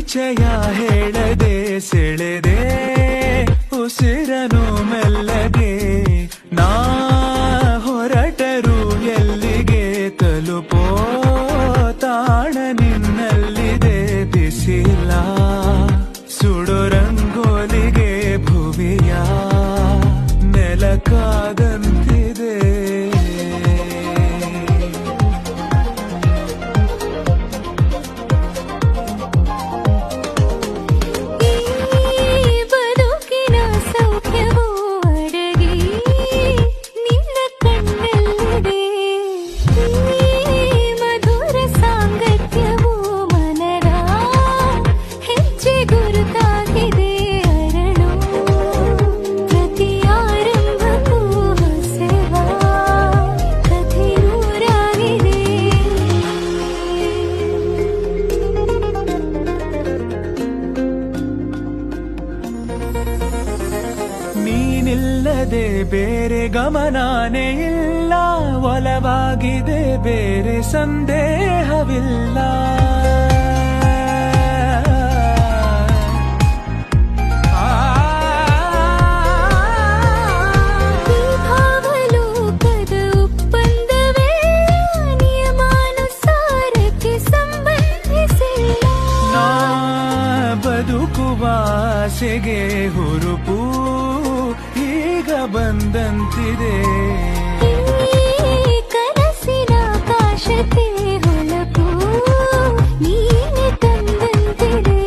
ಪರಿಚಯ ಹೇಳದೆ ಸೆಳೆದೆ ಉಸಿರನು ಮೆಲ್ಲಗೆ ನಾ ಹೊರಟರು ಎಲ್ಲಿಗೆ ತಲುಪೋ ತಾಣ ನಿನ್ನಲ್ಲಿದೆ ಬಿಸಿಲ ಸುಡೋ ರಂಗೋಲಿಗೆ ಭುವಿಯ ನೆಲಕಾದಂತಿದೆ ನೀನಿಲ್ಲದೆ ಬೇರೆ ಗಮನಾನೇ ಇಲ್ಲ ಒಲವಾಗಿದೆ ಬೇರೆ ಸಂದೇಹವಿಲ್ಲ ಬದುಕುವ ಆಸೆಗೆ ಹುರುಪು ಈಗ ಬಂದಂತಿದೆ ಕನಸಿನ ಕಾಶತೆ ಹೊಳಪು ನೀನೆ ತಂದಂತಿದೆ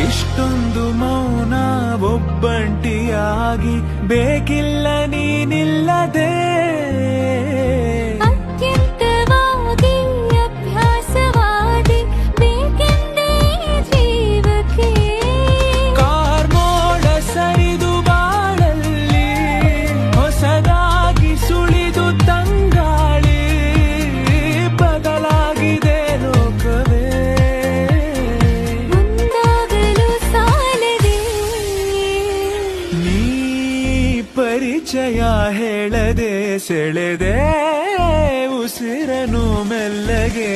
ಇಷ್ಟೊಂದು ಮೌನ ಒಬ್ಬಂಟಿಯಾಗಿ ಬೇಕಿಲ್ಲ ನೀನಿಲ್ಲದೆ ಅತ್ಯಂತವಾಗಿ ಅಭ್ಯಾಸವಾಗಿ ಬೇಕೆಂದೇ ಜೀವಕ್ಕೆ ಕಾರ್ಮೋಡ ಸರಿದು ಬಾಳಲ್ಲಿ ಹೊಸದಾಗಿ ಸುಳಿದು ತಂಗಾಳಿ ಬದಲಾಗಿದೆ ಲೋಕವೇ ಪರಿಚಯ ಹೇಳದೆ ಸೆಳೆದೆ ಉಸಿರನು ಮೆಲ್ಲಗೆ